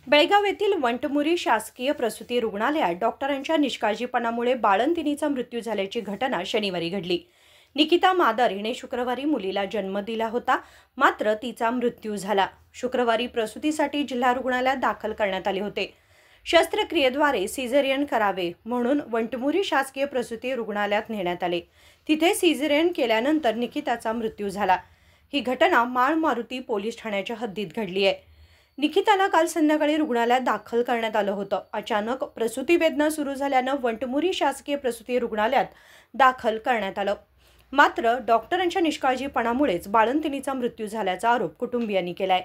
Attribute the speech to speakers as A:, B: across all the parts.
A: बेळगाव येथील वंटमुरी शासकीय प्रसूती रुग्णालयात डॉक्टरांच्या निष्काळजीपणामुळे बाळंतिणीचा मृत्यू झाल्याची घटना शनिवारी घडली। निकिता मादर हिने शुक्रवारी मुलीला जन्म दिला होता, मात्र तिचा मृत्यू झाला। शुक्रवारी प्रसूतीसाठी जिल्हा रुग्णालयात दाखल करण्यात आले होते। शस्त्रक्रियेद्वारे सिझेरियन करावे म्हणून वंटमुरी शासकीय प्रसूती रुग्णालयात नेण्यात आले। तिथे सिझेरियन केल्यानंतर निकिताचा मृत्यू झाला। ही घटना माळ मारुती पोलीस ठाण्याच्या हद्दीत घडली आहे। निकिताला काल संध्याकाळी रुग्णालयात दाखल करण्यात आलं होतं। अचानक प्रसूती वेदना सुरू झाल्यानं वंटमुरी शासकीय प्रसूती रुग्णालयात दाखल करण्यात आलं, मात्र डॉक्टरांच्या निष्काळजीपणामुळेच बाळंतिणीचा मृत्यू झाल्याचा आरोप कुटुंबियांनी केलाय।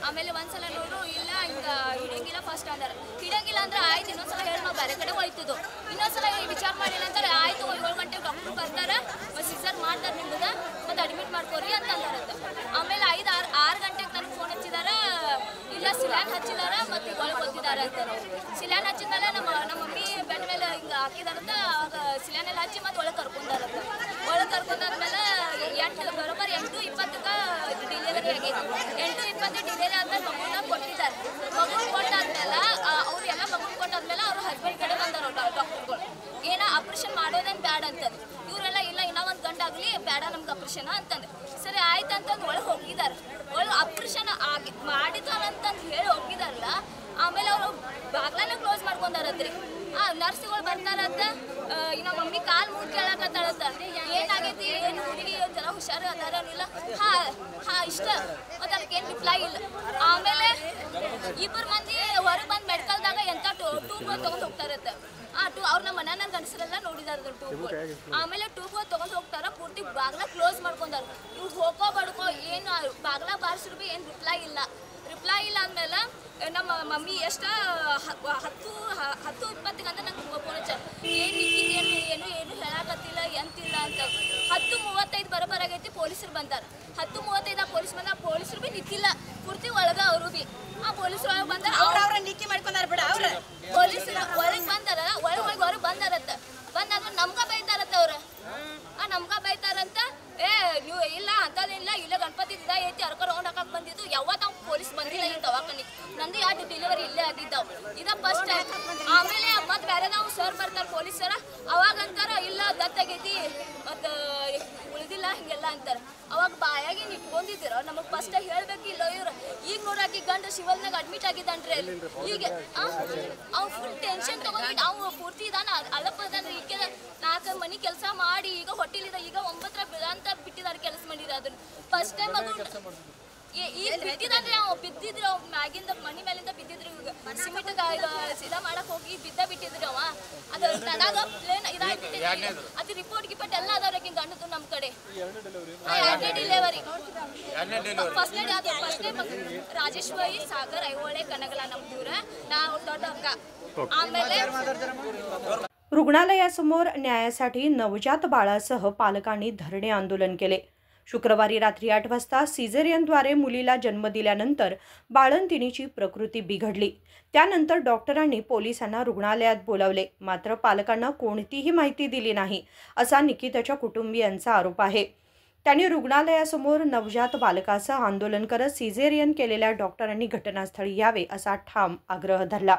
B: ಆಮೇಲೆ ಒಂದ್ಸಲ ನೋಡು ಇಲ್ಲ ಹಿಂಗೆ ಹಿಡಿಯಂಗಿಲ್ಲ ಫಸ್ಟ್ ಅಂದ್ರೆ ಹಿಡಿಯಂಗಿಲ್ಲ ಅಂದ್ರೆ ಆಯ್ತು ಇನ್ನೊಂದ್ಸಲ ಹೇಳಿ ನಾವು ಬೇರೆ ಕಡೆ ಹೋಯ್ತಿದ್ದು ಇನ್ನೊಂದ್ಸಲ ವಿಚಾರ ಮಾಡಿಲ್ಲ ಅಂತಾರೆ ಆಯ್ತು 7 ಗಂಟೆಗೆ ಡಾಕ್ಟರ್ ಬರ್ತಾರೆ ಸಿಸರ್ ಮಾಡ್ತಾರೆ ನಿಮ್ಗೆ ಮತ್ತೆ ಅಡ್ಮಿಟ್ ಮಾಡ್ಕೋರಿ ಅಂತ ಅಂದಾರಂತ। ಆಮೇಲೆ 6 ಗಂಟೆಗೆ ನನಗೆ ಫೋನ್ ಹಚ್ಚಿದಾರ, ಇಲ್ಲ ಸಿಲ್ಯಾನ್ ಹಚ್ಚಿದಾರ ಮತ್ತೆ ಒಳಗೆ ಓದ್ತಿದ್ದಾರೆ ಅಂತಾರೆ। ಸಿಲ್ಯಾನ್ ಹಚ್ಚಿದ್ಮೇಲೆ ನಮ್ಮ ಮಮ್ಮಿ ಬೆಡ್ ಮೇಲೆ ಹಿಂಗೆ ಹಾಕಿದಾರಂತ ಸಿಲ್ಯಾನ್ ಎಲ್ಲ ಹಚ್ಚಿ ಮತ್ತೆ ಒಳಗೆ ಕರ್ಕೊಂಡಾರಂತ। ಒಳಗೆ ಕರ್ಕೊಂಡಾದ್ಮೇಲೆ ಬರೋಬ್ಬರಿ 8:20ಕ್ಕೆ ಡಿಲಿವರಿ ಆಗೈತಿ। 8:20 ಡಿಲಿವರಿ ಆದ್ಮೇಲೆ ಮಗುನ ಕೊಟ್ಟಿದ್ದಾರೆ। ಮಗು ಕೊಟ್ಟಾದ್ಮೇಲೆ ಅವ್ರು ಎಲ್ಲ ಮಗು ಕೊಟ್ಟಾದ್ಮೇಲೆ ಅವ್ರ ಹಸ್ಬೆಂಡ್ ಕಡೆ ಬಂದಾರ ಡಾಕ್ಟರ್ಗಳು, ಏನ ಆಪರೇಷನ್ ಮಾಡೋದೇನು ಬ್ಯಾಡ ಅಂತಂದು। ಇವರೆಲ್ಲ ಇಲ್ಲ ಇನ್ನೂ ಒಂದು ಗಂಡಾಗಲಿ ಬೇಡ ನಮ್ಗೆ ಆಪರೇಷನ್ ಅಂತಂದು। ಸರಿ ಆಯ್ತು ಅಂತಂದು ಒಳಗೆ ಹೋಗಿದ್ದಾರೆ। ಒಳಗೆ ಆಪರೇಷನ್ ಮಾಡಿದಾರಂತಂದು ಹೇಳಿ ಹೋಗಿದಾರಲ್ಲ, ಆಮೇಲೆ ಅವರು ಬಾಗ್ಲನ್ನ ಕ್ಲೋಸ್ ಮಾಡ್ಕೊಂಡಾರತ್ರಿ। ನರ್ಸ್ಗಳು ಬರ್ತಾರಂತ, ಇನ್ನು ಮಮ್ಮಿ ಕಾಲು ಮುಗಿ ಕೇಳಕತ್ತಾಳಂತ, ಏನಾಗೈತಿ ಏನು ಹುಡುಗಿ ಒಂಥರ ಹುಷಾರು ಅದಾರನಿಲ್ಲ, ಇಷ್ಟ ಮತ್ತು ಅದಕ್ಕೇನು ರಿಪ್ಲೈ ಇಲ್ಲ। ಆಮೇಲೆ 2 ಮಂದಿ ಹೊರಗೆ ಬಂದು ಮೆಡಿಕಲ್ದಾಗ ಎಂಥ ಟೂಬ್ಗಳು ತೊಗೊಂಡು ಹೋಗ್ತಾರತ್ತ। ಅವ್ರು ನಮ್ಮ ಮನೆಯ ಗಂಡಸರೆಲ್ಲ ನೋಡಿದಾರ ಟೂಬ್ಗಳು। ಆಮೇಲೆ ಟೂಬ್ಗಳು ತೊಗೊಂಡು ಹೋಗ್ತಾರ, ಪೂರ್ತಿ ಬಾಗ್ಲ ಕ್ಲೋಸ್ ಮಾಡ್ಕೊಂಡಾರ। ಇವ್ರು ಹೋಗೋ ಬಡ್ಕೋ ಏನು ಬಾಗ್ಲ ಬಾರಿಸಿದ್ರು ಭೀ ಏನು ರಿಪ್ಲೈ ಇಲ್ಲ ಅಂದಮೇಲೆ ನಮ್ಮ ಮಮ್ಮಿ ಎಷ್ಟು 10:20 ಅಂತ ನಂಗೆ ಫೋನ್ ಹಚ್ಚಾರ, ಏನು ಹೇಳಕತ್ತಿಲ್ಲ ಎಂತಿಲ್ಲ ಅಂತ। 10:35 ಬರೋಬರಾಗೈತಿ, ಪೊಲೀಸರು ಬಂದಾರ। 10:35 ಪೊಲೀಸ್ ಬಂದ, ಪೊಲೀಸರು ಭೀ ನಿಕ್ಕಿಲ್ಲ, ಪೂರ್ತಿ ಒಳಗ ಅವರು ಭೀ ಪೊಲೀಸರು ಒಳಗೆ ಬಂದಾರ, ಅವ್ರ ನಿಕ್ಕಿ ಮಾಡ್ಕೊಂಡಾರ ಬಿಡ। ಅವ್ರ ಪೊಲೀಸರು ಒಳಗೆ ಬಂದಾರ, ಹೊರಗೆ ಬಂದಾರತ್ತ। ಬಂದಾದ್ಮೇಲೆ ನಮ್ಗ ಬೈತಾರತ್ತ ಅವ್ರು, ನಮ್ಗ ಬೈತಾರಂತ, ನೀವು ಇಲ್ಲ ಅಂತದೇನಿಲ್ಲ, ಇಲ್ಲ ಗಣಪತಿ ಇದ ಐತಿ ಅರ್ಕ ರೌಂಡ್ ಹಾಕಕ್ಕೆ ಬಂದಿದ್ದು, ಯಾವತ್ತು ನಾವು ಪೊಲೀಸ್ ಬಂದಿಲ್ಲ ಈ ದವಾಖಾನಿಗೆ, ನಂದು ಯಾರು ಡೆಲಿವರಿ ಇಲ್ಲೇ ಆಗಿದ್ದಾವೆ, ಇದ ಫಸ್ಟ್ ಟೈಮ್। ಆಮೇಲೆ ಮತ್ತೆ ಬೇರೆ ನಾವು ಸರ್ ಬರ್ತಾರೆ ಪೊಲೀಸ್ ಸರ, ಅವಾಗ ಅಂತಾರ ಇಲ್ಲ ದತ್ತಾಗೈತಿ ಮತ್ತು ಉಳಿದಿಲ್ಲ ಹಿಂಗೆಲ್ಲ ಅಂತಾರೆ। ಅವಾಗ ಬಾಯಾಗಿ ಇಟ್ಕೊಂಡಿದ್ದೀರ ನಮಗೆ ಫಸ್ಟ್ ಹೇಳ್ಬೇಕಿಲ್ಲ ಇವ್ರು। ಈಗ ನೋಡಾಕಿ ಗಂಡ ಶಿವಲ್ನಾಗ ಅಡ್ಮಿಟ್ ಆಗಿದ್ದಾನ್ರಿ ಅಲ್ಲಿ। ಈಗ ಅವ್ನು ಫುಲ್ ಟೆನ್ಷನ್ ತಗೊಂಡು ಅವ್ನು ಪೂರ್ತಿ ಇದಾನ, ಅಲ್ಲಪ್ಪದಾನ। ಈಗ 4 ಮನೆ ಕೆಲಸ ಮಾಡಿ ಈಗ ಹೊಟ್ಟಿಲಿದ, ಈಗ 9 ಅಂತ ಬಿಟ್ಟಿದ್ದಾರೆ ಕೆಲಸ ಮಾಡಿರ। ಅದನ್ನ ಫಸ್ಟ್ ಟೈಮ್ ಅದು ಈಗ ಬಿಟ್ಟಿದ್ರೆ ಅವ್ ಬಿದ್ದಿದ್ರು, ಅವ್ ಮ್ಯಾಗಿಂದ ಮನಿ ಮೇಲಿಂದ ಬಿದ್ದಿದ್ರು, ಸಿಮೆಂಟ್ ಸೀದಾ ಮಾಡಕ್ ಹೋಗಿ ಬಿಟ್ಟಿದ್ರು ಅವ। ಅದು ತದಾಗ ಪ್ಲೇನ್ ಇದಾಗ್ಬಿಟ್ಟಿದೆ, ಅದು ರಿಪೋರ್ಟ್ ಗಿಪೋರ್ಟ್ ಎಲ್ಲ ಅದಾವ್ರಿ ಗಂಡದು ನಮ್ಮ ಕಡೆ। 2ನೇ delivery, first time Rajeshwari Sagar Aihole ಕನಗಲ ನಮ್ಮೂರ, ನಾವು ದೊಡ್ಡ ಅಕ್ಕ। ಆಮೇಲೆ
A: रुग्णालयासमोर न्यायासाठी नवजात बाळासह पालकांनी धरणे आंदोलन केले। शुक्रवारी रात्री 8 वाजता सिझेरियनद्वारे मुलीला जन्म दिल्यानंतर बाळंतिणीची प्रकृती बिघडली। त्यानंतर डॉक्टरांनी पोलिसांना रुग्णालयात बोलावले, मात्र पालकांना कोणतीही माहिती दिली नाही, असा निकिताच्या कुटुंबियांचा आरोप आहे। त्यांनी रुग्णालयासमोर नवजात बालकासह आंदोलन करत सिझेरियन केलेल्या डॉक्टरांनी घटनास्थळी यावे असा ठाम आग्रह धरला।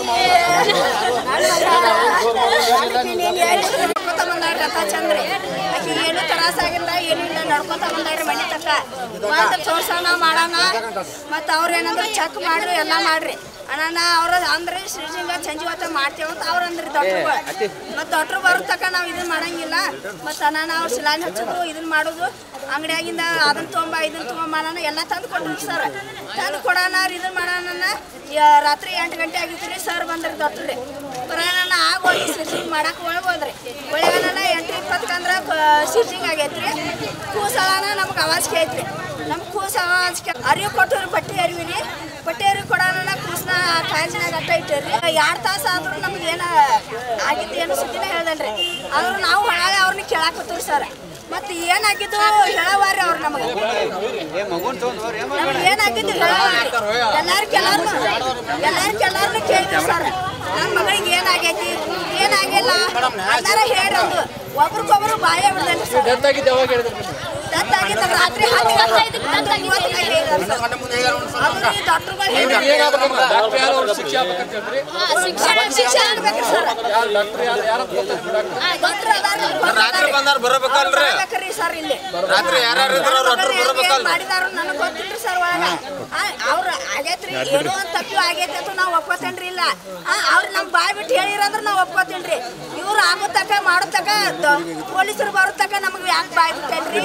B: Yeah.
C: ನಡ್ಕೊತ ಬಂದಾಡ್ರಿ ರಥ ಚಂದ್ರಿ ಆಕೆ ಏನು ತ್ರಾಸಾಗಿಲ್ಲ ಏನಿಲ್ಲ ನಡ್ಕೊತ ಬಂದಾಡ್ರಿ ಮನೆ ತಕ್ಕ ಬಂದು ತೋರ್ಸೋಣ ಮಾಡೋಣ ಮತ್ತು ಅವ್ರು ಏನಂದ್ರೆ ಚೆಕ್ ಮಾಡ್ರಿ ಎಲ್ಲ ಮಾಡ್ರಿ ಅಣ್ಣ ಅವ್ರ ಅಂದ್ರೆ ಶ್ರೀಜಿಂಗ ಸಂಜೆ ಹೊತ್ತ ಮಾಡ್ತೇವಂತ ಅವ್ರು ಅಂದ್ರಿ ಡಾಕ್ಟ್ರುಗಳು ಮತ್ತು ಡಾಕ್ಟ್ರು ಬರೋ ತಕ್ಕ ನಾವು ಇದನ್ನ ಮಾಡಂಗಿಲ್ಲ ಮತ್ತು ಅಣ್ಣ ಅವ್ರು ಶಿಲಾನ್ ಹಚ್ಚಿದ್ರು ಇದನ್ನ ಮಾಡೋದು ಅಂಗಡಿಯಾಗಿಂದ ಅದನ್ನ ತೊಗೊಂಬ ಇದನ್ನ ತೊಗೊಂಬ ಎಲ್ಲ ತಂದು ಕೊಟ್ರಿ ಸರ್ ತಂದು ಕೊಡೋಣ ಇದನ್ನ ಮಾಡೋಣ ರಾತ್ರಿ 8 ಗಂಟೆ ಆಗಿತ್ತು ರೀ ಸರ್ ಬಂದ್ರಿ ಡಾಕ್ಟ್ರು ರೀ ಬರೋಣ ಆಗೋಗಿ ಸ್ಟಿಚಿಂಗ್ ಮಾಡಕ್ಕೆ ಒಳಗೋದ್ರಿ ಒಳಗನ 8:20 ಅಂದ್ರೆ ಸ್ಟಿಚಿಂಗ್ ಆಗೈತ್ರಿ ಕೂಸಳನ ನಮ್ಗೆ ಅವಾಜ್ಕೆ ಐತ್ರಿ ನಮ್ಗೆ ಕೂಸ ಅವಾಜ್ಕೆ ಅರಿವು ಕೊಟ್ಟವ್ರಿ ಬಟ್ಟೆ ಅರಿವಿರಿ ಬಟ್ಟೆ ಅರಿವು ಕೊಡೋಣ ಕೂಸನ ಕಾಯಿಸಿನಾಗ ಅಟ್ಟ ಇಟ್ಟಿರಿ 2 ತಾಸು ಆದ್ರೂ ನಮ್ಗೆ ಏನು ಆಗಿದ್ದು ಏನು ಸುದ್ದಿನ ಹೇಳ್ದಲ್ರಿ ಆದ್ರೂ ನಾವು ಒಳಗೆ ಅವ್ರನ್ನ ಕೇಳಾಕತ್ತೀವಿ ಸರ್ ಮತ್ತು ಏನಾಗಿದ್ದು ಹೇಳವಾರಿ ಅವ್ರು ನಮಗೆ ಏನಾಗಿದ್ದು ಹೇಳವಾರಿ ಎಲ್ಲಾರು ಕೇಳ್ತೀವಿ ಸರ್ ನನ್ನ ಮಗಳಿಗೆ ಏನಾಗೈತಿ ಏನಾಗಿಲ್ಲ ಎಲ್ಲಾರ ಹೇಳೋದು ಒಬ್ರಿಗೊಬ್ರು ಬಾಯ ಬಿಡ್ದೇನೆ ಸರ್ ದತ್ತಾಗಿದ್ದ ರಾತ್ರಿ 10 ಗಂಟೆ ಶಿಕ್ಷೆ ಆಗ್ಬೇಕ್ರಿ ಸರ್ ಬರ್ಬೇಕ್ರಿ ಸರ್ ಇಲ್ಲಿ ಮಾಡಿದಾರು ನನಗೆ ಗೊತ್ತಿಲ್ರಿ ಸರ್ ಒಳಗ ಅವ್ರು ಆಗೈತ್ರಿ ಏನೋ ಒಂದು ತಪ್ಪು ಆಗೈತೆ ಅಂತ ನಾವು ಒಪ್ಕೋತೇನ್ರಿ ಇಲ್ಲ ಅವ್ರು ನಮ್ಮ ಬಾಯ್ ಬಿಟ್ಟು ಹೇಳಿರಂದ್ರೆ ನಾವು ಒಪ್ಕೋತೇನ್ರಿ ಇವ್ರು ಆಗೋ ತಕ್ಕ ಮಾಡೋ ತಕ್ಕ ಪೊಲೀಸರು ಬರೋ ತಕ್ಕ ನಮಗೆ ಯಾಕೆ ಬಾಯ್ ಬಿಟ್ಟೇನ್ರಿ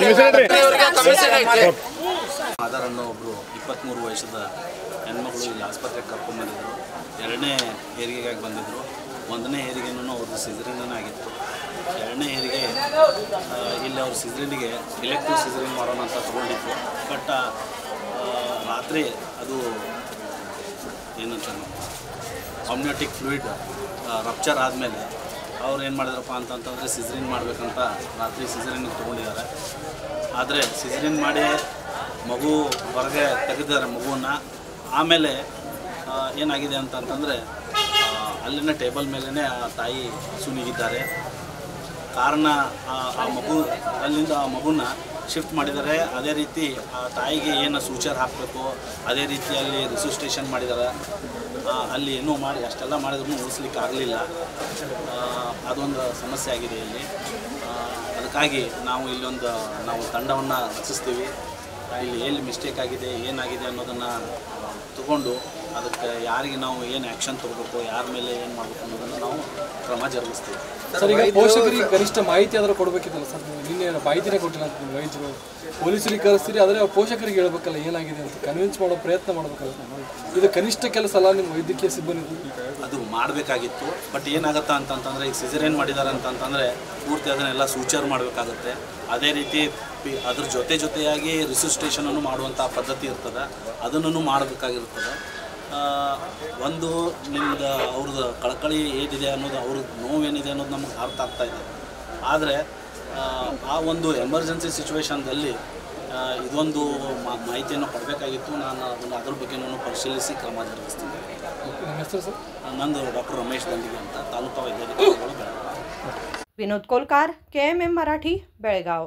D: ಆಧಾರ್ ಅನ್ನೋ ಒಬ್ಬರು 23 ವರ್ಷದ ಹೆಣ್ಮಗಳು ಇಲ್ಲಿ ಆಸ್ಪತ್ರೆಗೆ ಕರ್ಕೊಂಡ್ಬಂದಿದ್ರು 2ನೇ ಹೆರಿಗೆಗಾಗಿ ಬಂದಿದ್ದರು 1ನೇ ಹೆರಿಗೆನೂ ಅವ್ರದ್ದು ಸಿಜರಿನ್ ಆಗಿತ್ತು 2ನೇ ಹೆರಿಗೆ ಇಲ್ಲಿ ಅವ್ರ ಸಿಜರಿನಿಗೆ ಎಲೆಕ್ಟಿವ್ ಸಿಜರಿನ್ ಮಾಡೋಣ ಅಂತ ತೊಗೊಂಡಿತ್ತು ಬಟ್ ರಾತ್ರಿ ಅದು ಏನಂತ ಆಮ್ನಿಯೋಟಿಕ್ ಫ್ಲೂಯಿಡ್ ರಪ್ಚರ್ ಆದಮೇಲೆ ಅವ್ರು ಏನು ಮಾಡಿದ್ರಪ್ಪ ಅಂತಂತಂದರೆ ಸಿಜರಿನ್ ಮಾಡಬೇಕಂತ ರಾತ್ರಿ ಸಿಜರಿನ್ಗೆ ತೊಗೊಂಡಿದ್ದಾರೆ ಆದರೆ ಸಿಜರಿನ್ ಮಾಡಿ ಮಗು ಹೊರಗೆ ತೆಗೆದಿದ್ದಾರೆ ಮಗುವನ್ನು ಆಮೇಲೆ ಏನಾಗಿದೆ ಅಂತಂತಂದರೆ ಅಲ್ಲಿನ ಟೇಬಲ್ ಮೇಲೇ ಆ ತಾಯಿ ಸುನಿಗಿದ್ದಾರೆ ಕಾರಣ ಆ ಮಗು ಅಲ್ಲಿಂದ ಆ ಮಗುನ ಶಿಫ್ಟ್ ಮಾಡಿದ್ದಾರೆ ಅದೇ ರೀತಿ ಆ ತಾಯಿಗೆ ಏನು ಸೂಚರ್ ಹಾಕಬೇಕು ಅದೇ ರೀತಿಯಲ್ಲಿ ರಿಸಿಸ್ಟೇಷನ್ ಮಾಡಿದ್ದಾರೆ ಅಲ್ಲಿ ಏನೋ ಮಾಡಿ ಅಷ್ಟೆಲ್ಲ ಮಾಡಿದ್ರೂ ಉಳಿಸ್ಲಿಕ್ಕೆ ಆಗಲಿಲ್ಲ ಅದೊಂದು ಸಮಸ್ಯೆ ಆಗಿದೆ ಇಲ್ಲಿ ಅದಕ್ಕಾಗಿ ನಾವು ಇಲ್ಲೊಂದು ನಾವು ತಂಡವನ್ನು ರಚಿಸ್ತೀವಿ ಇಲ್ಲಿ ಎಲ್ಲಿ ಮಿಸ್ಟೇಕ್ ಆಗಿದೆ ಏನಾಗಿದೆ ಅನ್ನೋದನ್ನು ತಗೊಂಡು ಅದಕ್ಕೆ ಯಾರಿಗೆ ನಾವು ಏನು ಆ್ಯಕ್ಷನ್ ತೊಗೋಬೇಕು ಯಾರ ಮೇಲೆ ಏನು ಮಾಡಬೇಕು ಅನ್ನೋದನ್ನು ನಾವು ಕ್ರಮ ಜರುಗಿಸ್ತೀವಿ
E: ಸರ್. ಈಗ ಪೋಷಕರಿಗೆ ಕನಿಷ್ಠ ಮಾಹಿತಿ ಆದರೂ ಕೊಡಬೇಕಿತ್ತಲ್ಲ ಸರ್, ನಿನ್ನೆ ಮಾಹಿತಿನೇ ಕೊಟ್ಟಿಲ್ಲ ಅಂತ ನಿಮ್ಮ ವೈದ್ಯರು ಪೊಲೀಸರಿಗೆ ಕರೆಸ್ತೀರಿ ಆದರೆ ಪೋಷಕರಿಗೆ ಹೇಳ್ಬೇಕಲ್ಲ ಏನಾಗಿದೆ ಅಂತ ಕನ್ವಿನ್ಸ್ ಮಾಡೋ ಪ್ರಯತ್ನ ಮಾಡಬೇಕಲ್ಲ. ಇದು ಕನಿಷ್ಠ ಕೆಲಸ ಅಲ್ಲ ನಿಮ್ಮ ವೈದ್ಯಕೀಯ ಸಿಬ್ಬಂದಿ
D: ಅದು ಮಾಡಬೇಕಾಗಿತ್ತು. ಬಟ್ ಏನಾಗುತ್ತೆ ಅಂತಂತಂದರೆ ಈಗ ಸಿಜರೇನ್ ಮಾಡಿದ್ದಾರೆ ಅಂತಂತಂದರೆ ಪೂರ್ತಿ ಅದನ್ನೆಲ್ಲ ಸೂಚರ್ ಮಾಡಬೇಕಾಗುತ್ತೆ. ಅದೇ ರೀತಿ ಅದ್ರ ಜೊತೆಯಾಗಿ ರಿಸಿಸ್ಟೇಷನನ್ನು ಮಾಡುವಂಥ ಪದ್ಧತಿ ಇರ್ತದೆ, ಅದನ್ನು ಮಾಡಬೇಕಾಗಿರ್ತದೆ. ಒಂದು ನಿಮ್ದು ಅವ್ರದ್ದು ಕಳಕಳಿ ಏನಿದೆ ಅನ್ನೋದು ಅವ್ರದ್ದು ನೋವೇನಿದೆ ಅನ್ನೋದು ನಮಗೆ ಅರ್ಥ ಆಗ್ತಾಯಿದೆ. ಆದರೆ ಆ ಒಂದು ಎಮರ್ಜೆನ್ಸಿ ಸಿಚುವೇಶನ್ದಲ್ಲಿ ಇದೊಂದು ಮಾಹಿತಿಯನ್ನು ಕೊಡಬೇಕಾಗಿತ್ತು. ನಾನು ಅದ್ರ ಬಗ್ಗೆನೂ ಪರಿಶೀಲಿಸಿ ಕ್ರಮ ಜರುಗಿಸ್ತೀನಿ.
E: ನಿಮ್ಮ ಹೆಸರು ಸರ್?
D: ನಂದು ಡಾಕ್ಟರ್ ರಮೇಶ್ ದಂಡಿಗೆ ಅಂತ, ತಾಲೂಕು ವೈದ್ಯಾಧಿಕಾರಿಗಳು ಬೆಳಗಾವಿ.
A: विनोद कोलकार, KMM मराठी, बेळगाव.